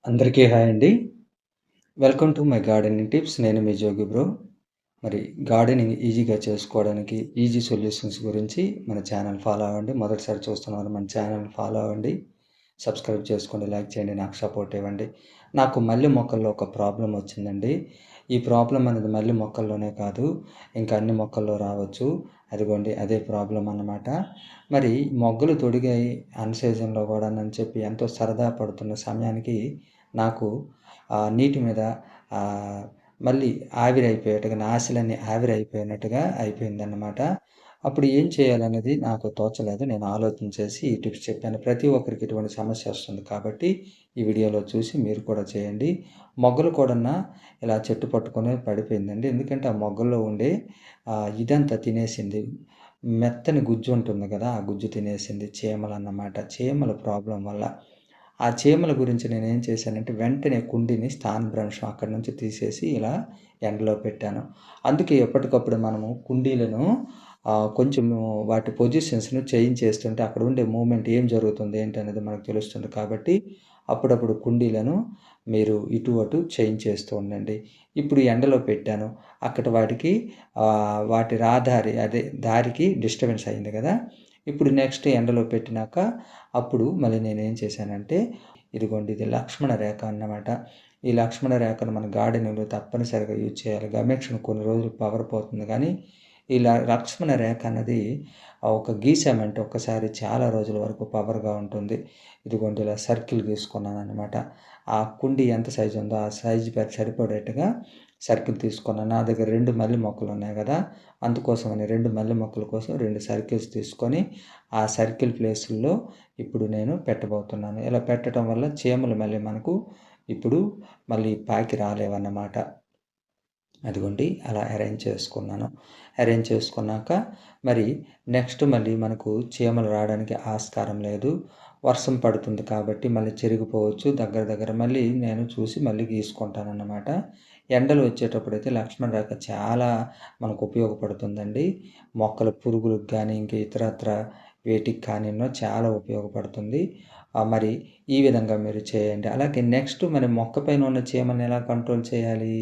అందరికీ హాయ్ అండి. Welcome to my gardening tips. నేను మీ జోగి బ్రో. మరి గార్డెనింగ్ ఈజీగా చేసుకోవడానికి ఈజీ సొల్యూషన్స్ గురించి మన ఛానల్ ఫాలో అవ్వండి. మొదటిసారి చూస్తున్నవారు మన ఛానల్ ఫాలో అవ్వండి. సబ్స్క్రైబ్ చేసుకోండి, లైక్ చేయండి, నాకు సపోర్ట్ ఇవ్వండి. నాకు మల్లె మొక్కల్లో ఒక ప్రాబ్లమ్ వచ్చిందండి. ఈ ప్రాబ్లమ్ అనేది మల్లె మొక్కల్లోనే కాదు, ఇంకా అన్ని మొక్కల్లో రావచ్చు. అదిగోండి అదే ప్రాబ్లమ్ అన్నమాట. మరి మొగ్గలు తొడిగాయి అన్ సీజన్‌లో గూడానని చెప్పి ఎంతో సరదా పడుతున్న సమయానికి నాకు నీటి మీద ఆహ్, మళ్ళీ ఆవిరైపోయేట్టుగా నా ఆశలన్నీ ఆవిరైపోయినట్టుగా అయిపోయిందన్నమాట. అప్పుడు ఏం చేయాలనేది నాకు తోచలేదు. నేను ఆలోచన చేసి ఈ టిప్స్ చెప్పాను. ప్రతి ఒక్కరికి ఇటువంటి సమస్య వస్తుంది కాబట్టి ఈ వీడియోలో చూసి మీరు కూడా చేయండి. మొగ్గలు కూడాను ఇలా చెట్టు పట్టుకొని పడిపోయిందండి. ఎందుకంటే ఆ మొగ్గల్లో ఉండే ఇదంతా తినేసింది. మెత్తని గుజ్జు ఉంటుంది కదా! ఆ గుజ్జు తినేసింది చీమలన్నమాట. చీమల ప్రాబ్లమ్ వల్ల. ఆ చీమల గురించి నేనేం చేశానంటే వెంటనే కుండీని స్థానభ్రంశం అక్కడి నుంచి తీసేసి ఇలా ఎండలో పెట్టాను. అందుకే ఎప్పటికప్పుడు మనము కుండీలను కొంచెము వాటి పొజిషన్స్‌ను చేంజ్ చేస్తుంటే అక్కడ ఉండే మూవ్‌మెంట్ ఏం జరుగుతుంది ఏంటనేది మనకు తెలుస్తుంది. కాబట్టి అప్పుడప్పుడు కుండీలను మీరు ఇటు అటు చేంజ్ చేస్తూ ఉండండి. ఇప్పుడు ఎండలో పెట్టాను. అక్కడ వాటికి వాటి రహదారి అదే దారికి డిస్టర్బెన్స్ అయింది కదా! ఇప్పుడు నెక్స్ట్ ఎండలో పెట్టినాక అప్పుడు మళ్ళీ నేనేం చేశానంటే ఇదిగోండి ఇది లక్ష్మణ రేఖ అన్నమాట. ఈ లక్ష్మణ రేఖను మన గార్డెనింగ్‌లో తప్పనిసరిగా యూజ్ చేయాలి. గమేక్షణ కొన్ని రోజులు పవర్ పోతుంది గానీ, ఈ లక్ష్మణ రేఖ అన్నది ఒక గీసామంటే ఒక్కసారి చాలా రోజుల వరకు పవర్‌గా ఉంటుంది. ఇదిగోండి ఇలా సర్కిల్ గీసుకున్నానన్నమాట. ఆ కుండీ ఎంత సైజు ఉందో ఆ సైజుకి సరిపడేట్టుగా సర్కిల్ తీసుకున్నాను. నా దగ్గర 2 మల్లె మొక్కలున్నాయి గదా! అందుకోసమని 2 మల్లె మొక్కల కోసం 2 సర్కిల్స్ తీసుకొని, ఆ సర్కిల్ ప్లేసుల్లో ఇప్పుడు నేను పెట్టబోతున్నాను. ఇలా పెట్టడం వల్ల చీమలు మళ్ళీ మనకు ఇప్పుడు మళ్ళీ పాకి రాలేవన్నమాట. అదిగోండి అలా అరేంజ్ చేసుకున్నాను. అరేంజ్ చేసుకున్నాక మరి నెక్స్ట్ మళ్ళీ మనకు చీమలు రావడానికి ఆస్కారం లేదు. వర్షం పడుతుంది కాబట్టి మళ్ళీ చెరిగిపోవచ్చు. దగ్గర దగ్గర మళ్ళీ నేను చూసి మళ్ళీ గీసుకుంటానన్నమాట. ఎండలు వచ్చేటప్పుడైతే లక్ష్మణ రేఖ చాలా మనకు ఉపయోగపడుతుందండి. మొక్కల పురుగులకు గానీ, ఇంక ఇతరత్ర వేటికి కానీను చాలా ఉపయోగపడుతుంది. మరి ఈ విధంగా మీరు చేయండి. అలాగే నెక్స్ట్ మరి మొక్క పైన ఉన్న చీమల్ని ఎలా కంట్రోల్ చేయాలి?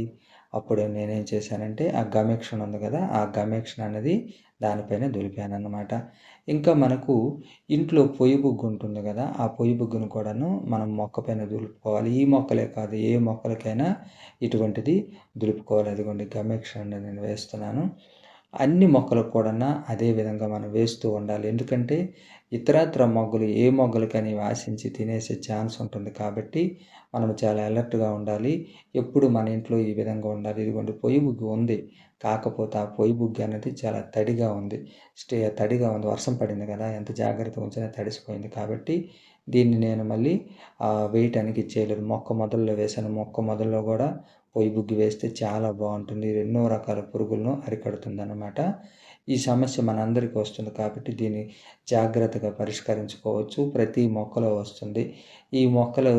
అప్పుడు నేనేం చేశానంటే ఆ గమేక్షణ ఉంది కదా! ఆ గమేక్షణ అనేది దానిపైన దులిపానన్నమాట. ఇంకా మనకు ఇంట్లో పొయ్యి బుగ్గు ఉంటుంది కదా! ఆ పొయ్యి బుగ్గును కూడాను మనం మొక్క పైన దులుపుకోవాలి. ఈ మొక్కలే కాదు ఏ మొక్కలకైనా ఇటువంటిది దులుపుకోవాలి. అదిగోండి గమేక్షణ నేను వేస్తున్నాను. అన్ని మొక్కలకు కూడాను అదే విధంగా మనం వేస్తూ ఉండాలి. ఎందుకంటే ఇతరత్ర మొగ్గలు ఏ మొగ్గలకని ఆశించి తినేసే ఛాన్స్ ఉంటుంది కాబట్టి మనం చాలా అలర్ట్‌గా ఉండాలి. ఎప్పుడు మన ఇంట్లో ఈ విధంగా ఉండాలి. ఇదిగోండి పొయ్యి బుగ్గి ఉంది. కాకపోతే ఆ పొయ్యి బుగ్గి అనేది చాలా తడిగా ఉంది. తడిగా ఉంది. వర్షం పడింది కదా! ఎంత జాగ్రత్తగా ఉంచినా తడిసిపోయింది కాబట్టి దీన్ని నేను మళ్ళీ వేయటానికి ఇచ్చేయలేదు. మొక్క మొదల్లో వేశాను. మొక్క మొదల్లో కూడా పొయ్యి బుగ్గి వేస్తే చాలా బావుంటుంది. ఎన్నో రకాల పురుగులను అరికడుతుందన్నమాట. ఈ సమస్య మనందరికీ వస్తుంది కాబట్టి దీన్ని జాగ్రత్తగా పరిష్కరించుకోవచ్చు. ప్రతి మొక్కలో వస్తుంది. ఈ మొక్కలు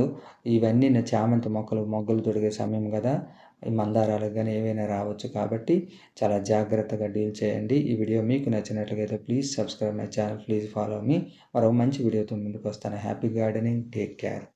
ఇవన్నీ చామంతి మొక్కలు మొగ్గలు తొడిగే సమయం గదా! ఈ మందారాలకు గానీ ఏవైనా రావచ్చు కాబట్టి చాలా జాగ్రత్తగా డీల్ చేయండి. ఈ వీడియో మీకు నచ్చినట్లయితే please subscribe my channel. Please follow me. మరో మంచి వీడియోతో ముందుకొస్తాను. Happy gardening. Take care.